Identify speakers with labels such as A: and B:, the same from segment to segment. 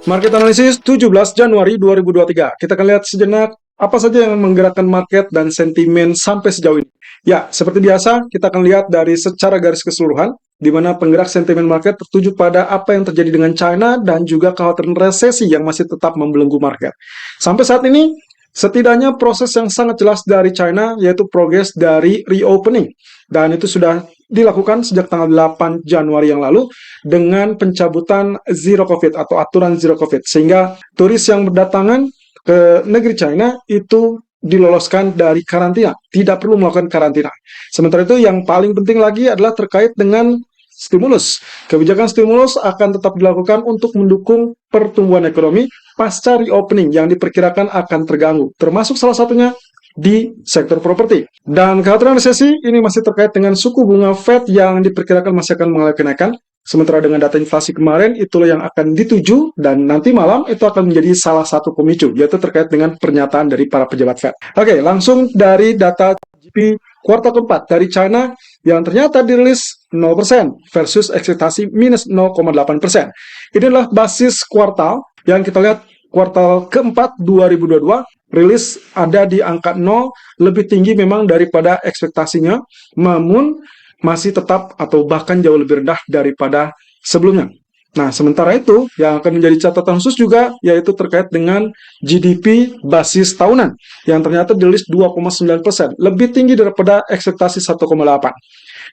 A: Market analisis 17 Januari 2023. Kita akan lihat sejenak apa saja yang menggerakkan market dan sentimen sampai sejauh ini. Ya, seperti biasa, kita akan lihat dari secara garis keseluruhan, di mana penggerak sentimen market tertuju pada apa yang terjadi dengan China dan juga kekhawatiran resesi yang masih tetap membelenggu market. Sampai saat ini, setidaknya proses yang sangat jelas dari China, yaitu progres dari reopening. Dan itu sudah dilakukan sejak tanggal 8 Januari yang lalu dengan pencabutan zero COVID atau aturan zero COVID. Sehingga turis yang berdatangan ke negeri China itu diloloskan dari karantina, tidak perlu melakukan karantina. Sementara itu yang paling penting lagi adalah terkait dengan stimulus. Kebijakan stimulus akan tetap dilakukan untuk mendukung pertumbuhan ekonomi pasca reopening yang diperkirakan akan terganggu, termasuk salah satunya di sektor properti. Dan kekhawatiran resesi ini masih terkait dengan suku bunga Fed yang diperkirakan masih akan mengalami kenaikan. Sementara dengan data inflasi kemarin, itulah yang akan dituju, dan nanti malam itu akan menjadi salah satu pemicu, yaitu terkait dengan pernyataan dari para pejabat Fed. Oke, langsung dari data GDP kuartal keempat dari China yang ternyata dirilis 0% versus ekspektasi minus 0,8%. Ini adalah basis kuartal yang kita lihat kuartal keempat 2022, rilis ada di angka 0, lebih tinggi memang daripada ekspektasinya, namun masih tetap atau bahkan jauh lebih rendah daripada sebelumnya. Nah, sementara itu, yang akan menjadi catatan khusus juga, yaitu terkait dengan GDP basis tahunan, yang ternyata dirilis 2,9%, lebih tinggi daripada ekspektasi 1,8%.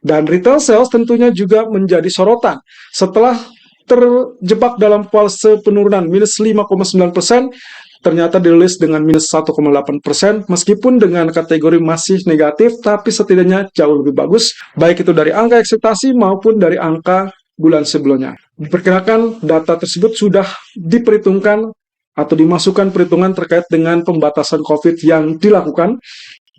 A: Dan retail sales tentunya juga menjadi sorotan. Setelah terjebak dalam fase penurunan minus 5,9%, ternyata dirilis dengan minus 1,8%, meskipun dengan kategori masih negatif, tapi setidaknya jauh lebih bagus, baik itu dari angka ekspektasi maupun dari angka bulan sebelumnya. Diperkirakan data tersebut sudah diperhitungkan atau dimasukkan perhitungan terkait dengan pembatasan COVID yang dilakukan,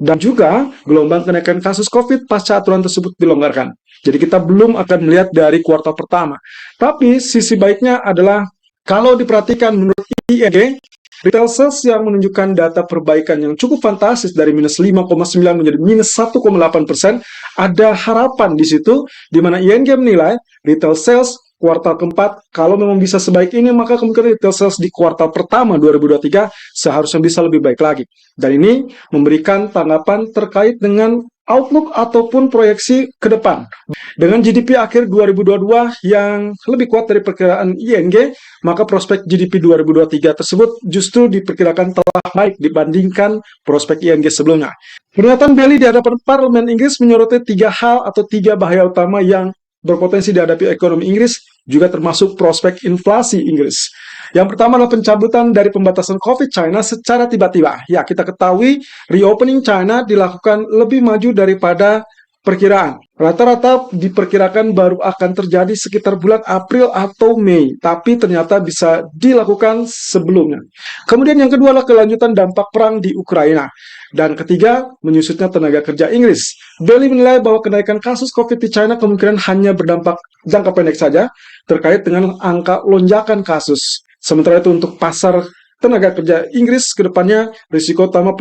A: dan juga gelombang kenaikan kasus COVID pasca aturan tersebut dilonggarkan. Jadi kita belum akan melihat dari kuartal pertama. Tapi sisi baiknya adalah kalau diperhatikan menurut ING, retail sales yang menunjukkan data perbaikan yang cukup fantastis dari minus 5,9 menjadi minus 1,8%, ada harapan di situ, di mana ING menilai retail sales kuartal keempat, kalau memang bisa sebaik ini, maka kemungkinan retail sales di kuartal pertama 2023 seharusnya bisa lebih baik lagi. Dan ini memberikan tanggapan terkait dengan outlook ataupun proyeksi ke depan. Dengan GDP akhir 2022 yang lebih kuat dari perkiraan ING, maka prospek GDP 2023 tersebut justru diperkirakan telah baik dibandingkan prospek ING sebelumnya. Pernyataan Bailey di hadapan Parlemen Inggris menyoroti 3 hal atau 3 bahaya utama yang berpotensi dihadapi ekonomi Inggris, juga termasuk prospek inflasi Inggris. Yang pertama adalah pencabutan dari pembatasan COVID China secara tiba-tiba. Ya, kita ketahui reopening China dilakukan lebih maju daripada perkiraan. Rata-rata diperkirakan baru akan terjadi sekitar bulan April atau Mei, tapi ternyata bisa dilakukan sebelumnya. Kemudian yang kedua adalah kelanjutan dampak perang di Ukraina. Dan ketiga, menyusutnya tenaga kerja Inggris. Bailey menilai bahwa kenaikan kasus COVID di China kemungkinan hanya berdampak jangka pendek saja terkait dengan angka lonjakan kasus. Sementara itu untuk pasar tenaga kerja Inggris ke depannya, risiko utama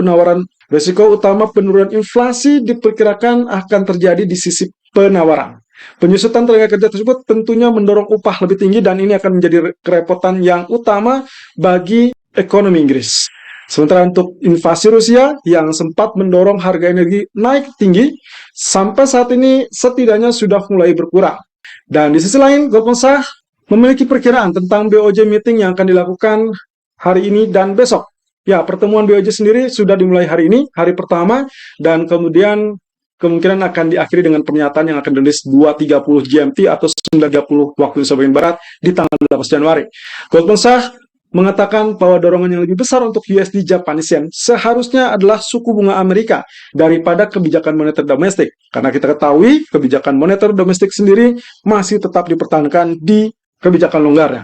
A: penurunan inflasi diperkirakan akan terjadi di sisi penawaran. Penyusutan tenaga kerja tersebut tentunya mendorong upah lebih tinggi, dan ini akan menjadi kerepotan yang utama bagi ekonomi Inggris. Sementara untuk invasi Rusia yang sempat mendorong harga energi naik tinggi, sampai saat ini setidaknya sudah mulai berkurang. Dan di sisi lain, Goldman Sachs memiliki perkiraan tentang BOJ meeting yang akan dilakukan hari ini dan besok. Ya, pertemuan BOJ sendiri sudah dimulai hari ini, hari pertama, dan kemudian kemungkinan akan diakhiri dengan pernyataan yang akan dirilis 2.30 GMT atau 9.30 waktu Indonesia bagian Barat di tanggal 18 Januari. Goldman Sachs mengatakan bahwa dorongan yang lebih besar untuk USD Japanese Yen seharusnya adalah suku bunga Amerika daripada kebijakan moneter domestik. Karena kita ketahui kebijakan moneter domestik sendiri masih tetap dipertahankan di kebijakan longgarnya.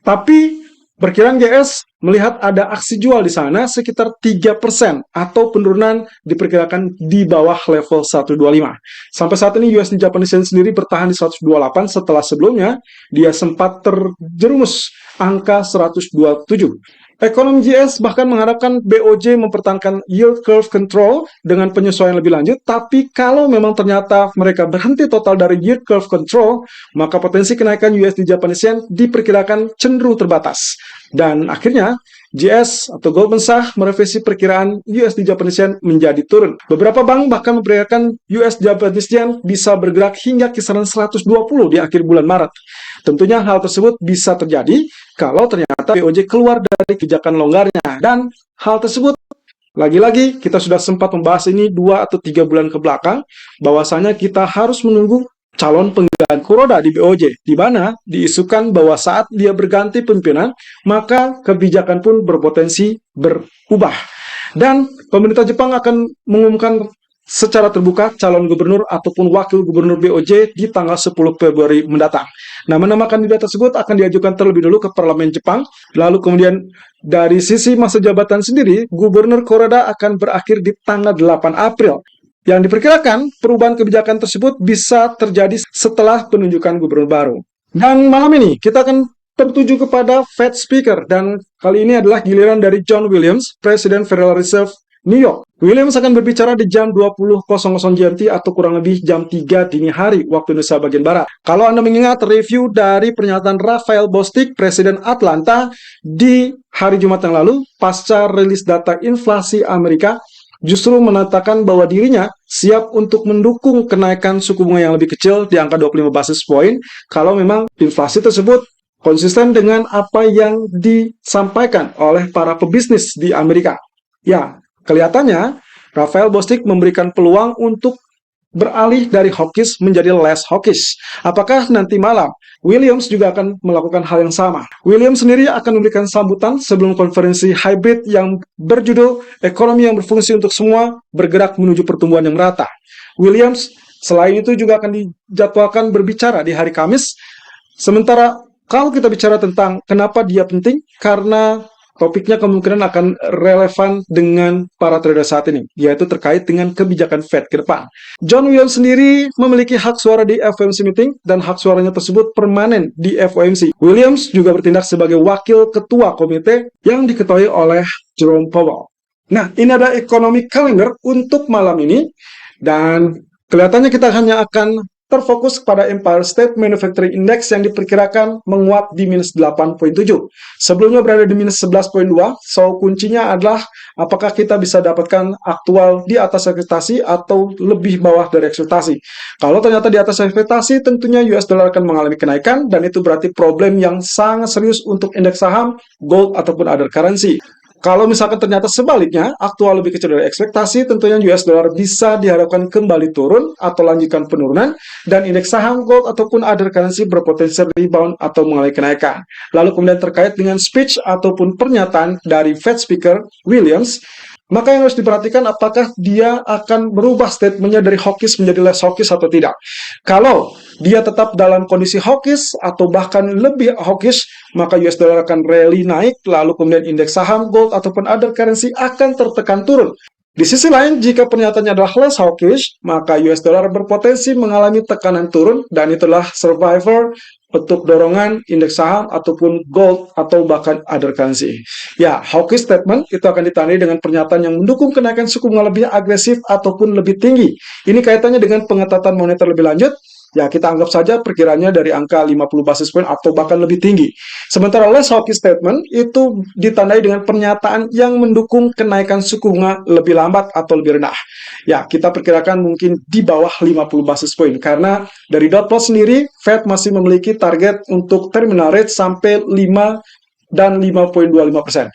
A: Tapi perkiraan GS melihat ada aksi jual di sana sekitar 3% atau penurunan diperkirakan di bawah level 125. Sampai saat ini USD Japanese Yen sendiri bertahan di 128 setelah sebelumnya dia sempat terjerumus angka 127. Ekonom GS bahkan mengharapkan BOJ mempertahankan yield curve control dengan penyesuaian lebih lanjut, tapi kalau memang ternyata mereka berhenti total dari yield curve control, maka potensi kenaikan USD Japanese Yen diperkirakan cenderung terbatas. Dan akhirnya, GS atau Goldman Sachs merevisi perkiraan USD Japanese Yen menjadi turun. Beberapa bank bahkan memperkirakan US Japanese Yen bisa bergerak hingga kisaran 120 di akhir bulan Maret. Tentunya hal tersebut bisa terjadi kalau ternyata BOJ keluar dari kebijakan longgarnya. Dan hal tersebut, lagi-lagi kita sudah sempat membahas ini 2 atau 3 bulan ke belakang, bahwasanya kita harus menunggu calon pengganti Kuroda di BOJ, di mana diisukan bahwa saat dia berganti pimpinan, maka kebijakan pun berpotensi berubah. Dan pemerintah Jepang akan mengumumkan secara terbuka calon gubernur ataupun wakil gubernur BOJ di tanggal 10 Februari mendatang. Nama-nama kandidat tersebut akan diajukan terlebih dulu ke parlemen Jepang, lalu kemudian dari sisi masa jabatan sendiri, gubernur Kuroda akan berakhir di tanggal 8 April. Yang diperkirakan perubahan kebijakan tersebut bisa terjadi setelah penunjukan gubernur baru. Dan malam ini kita akan tertuju kepada Fed Speaker, dan kali ini adalah giliran dari John Williams, Presiden Federal Reserve New York. Williams akan berbicara di jam 20.00 GMT atau kurang lebih jam 3 dini hari waktu Indonesia bagian Barat. Kalau Anda mengingat review dari pernyataan Raphael Bostic, Presiden Atlanta, di hari Jumat yang lalu, pasca rilis data inflasi Amerika, justru mengatakan bahwa dirinya siap untuk mendukung kenaikan suku bunga yang lebih kecil di angka 25 basis point kalau memang inflasi tersebut konsisten dengan apa yang disampaikan oleh para pebisnis di Amerika. Ya, kelihatannya Raphael Bostic memberikan peluang untuk beralih dari hawkish menjadi less hawkish. Apakah nanti malam Williams juga akan melakukan hal yang sama? Williams sendiri akan memberikan sambutan sebelum konferensi hybrid yang berjudul Ekonomi yang Berfungsi untuk Semua Bergerak Menuju Pertumbuhan yang Merata. Williams selain itu juga akan dijadwalkan berbicara di hari Kamis. Sementara kalau kita bicara tentang kenapa dia penting, karena topiknya kemungkinan akan relevan dengan para trader saat ini, yaitu terkait dengan kebijakan Fed ke depan. John Williams sendiri memiliki hak suara di FOMC meeting, dan hak suaranya tersebut permanen di FOMC. Williams juga bertindak sebagai wakil ketua komite yang diketuai oleh Jerome Powell. Nah, ini ada economic calendar untuk malam ini, dan kelihatannya kita hanya akan terfokus pada Empire State Manufacturing Index yang diperkirakan menguat di minus 8,7. Sebelumnya berada di minus 11,2, so kuncinya adalah apakah kita bisa dapatkan aktual di atas ekspektasi atau lebih bawah dari ekspektasi. Kalau ternyata di atas ekspektasi, tentunya US dollar akan mengalami kenaikan, dan itu berarti problem yang sangat serius untuk indeks saham, gold, ataupun other currency. Kalau misalkan ternyata sebaliknya, aktual lebih kecil dari ekspektasi, tentunya US dollar bisa diharapkan kembali turun atau lanjutkan penurunan, dan indeks saham, gold, ataupun other currency berpotensi rebound atau mengalami kenaikan. Lalu kemudian terkait dengan speech ataupun pernyataan dari Fed Speaker Williams, maka yang harus diperhatikan apakah dia akan merubah statementnya dari hawkish menjadi less hawkish atau tidak. Kalau dia tetap dalam kondisi hawkish atau bahkan lebih hawkish, maka US dollar akan rally naik, lalu kemudian indeks saham, gold, ataupun other currency akan tertekan turun. Di sisi lain, jika pernyataannya adalah less hawkish, maka US dollar berpotensi mengalami tekanan turun, dan itulah survivor untuk dorongan indeks saham ataupun gold atau bahkan other currency. Ya, hawkish statement itu akan ditandai dengan pernyataan yang mendukung kenaikan suku bunga lebih agresif ataupun lebih tinggi. Ini kaitannya dengan pengetatan moneter lebih lanjut. Ya, kita anggap saja perkiranya dari angka 50 basis point atau bahkan lebih tinggi. Sementara less hawkish statement itu ditandai dengan pernyataan yang mendukung kenaikan suku bunga lebih lambat atau lebih rendah. Ya, kita perkirakan mungkin di bawah 50 basis point, karena dari dot plot sendiri, Fed masih memiliki target untuk terminal rate sampai 5 dan 5,25%.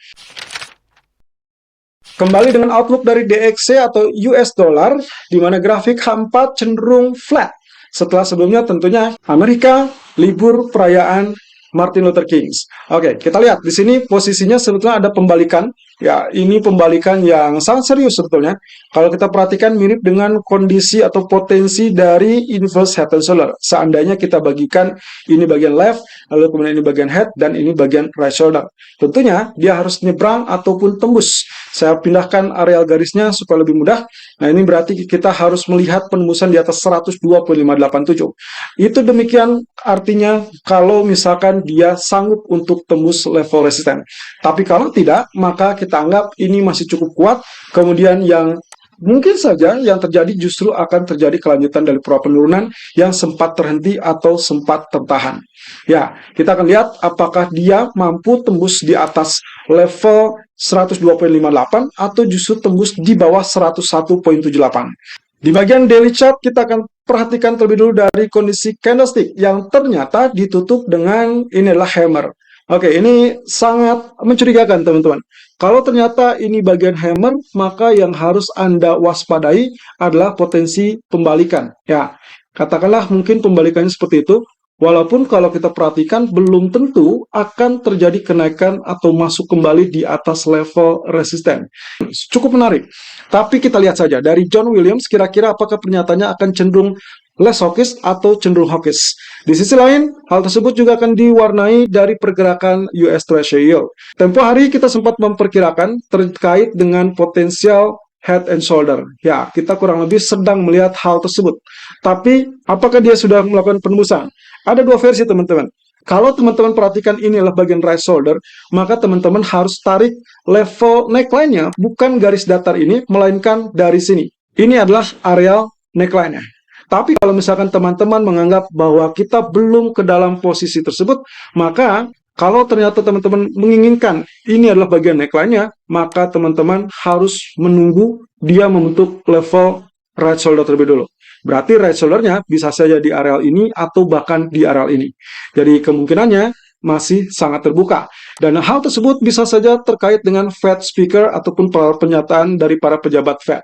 A: Kembali dengan outlook dari DXY atau US dollar, di mana grafik H4 cenderung flat. Setelah sebelumnya tentunya Amerika libur perayaan Martin Luther King. Oke, kita lihat di sini posisinya sebetulnya ada pembalikan. Ya, ini pembalikan yang sangat serius sebetulnya. Kalau kita perhatikan mirip dengan kondisi atau potensi dari inverse head and shoulder. Seandainya kita bagikan ini bagian left, lalu kemudian ini bagian head, dan ini bagian right shoulder. Tentunya dia harus nyebrang ataupun tembus. Saya pindahkan areal garisnya supaya lebih mudah. Nah, ini berarti kita harus melihat penembusan di atas 102.587. Itu demikian artinya kalau misalkan dia sanggup untuk tembus level resisten. Tapi kalau tidak, maka kita anggap ini masih cukup kuat. Kemudian yang mungkin saja yang terjadi justru akan terjadi kelanjutan dari pola penurunan yang sempat terhenti atau sempat tertahan. Ya, kita akan lihat apakah dia mampu tembus di atas level 102.58 atau justru tembus di bawah 101.78. Di bagian daily chart kita akan perhatikan terlebih dulu dari kondisi candlestick yang ternyata ditutup dengan ini adalah hammer. Oke, ini sangat mencurigakan teman-teman. Kalau ternyata ini bagian hammer, maka yang harus Anda waspadai adalah potensi pembalikan. Ya, katakanlah mungkin pembalikannya seperti itu. Walaupun kalau kita perhatikan belum tentu akan terjadi kenaikan atau masuk kembali di atas level resisten. Cukup menarik. Tapi kita lihat saja dari John Williams kira-kira apakah pernyataannya akan cenderung less hawkish atau cenderung hawkish. Di sisi lain, hal tersebut juga akan diwarnai dari pergerakan US Treasury Yield. Tempo hari kita sempat memperkirakan terkait dengan potensial head and shoulder. Ya, kita kurang lebih sedang melihat hal tersebut. Tapi, apakah dia sudah melakukan penembusan? Ada dua versi, teman-teman. Kalau teman-teman perhatikan ini adalah bagian right shoulder, maka teman-teman harus tarik level neckline-nya, bukan garis datar ini, melainkan dari sini. Ini adalah areal neckline-nya. Tapi kalau misalkan teman-teman menganggap bahwa kita belum ke dalam posisi tersebut, maka kalau ternyata teman-teman menginginkan ini adalah bagian neckline-nya, maka teman-teman harus menunggu dia membentuk level right shoulder terlebih dulu. Berarti right shoulder-nya bisa saja di areal ini atau bahkan di areal ini. Jadi kemungkinannya masih sangat terbuka. Dan hal tersebut bisa saja terkait dengan Fed speaker ataupun pernyataan dari para pejabat Fed.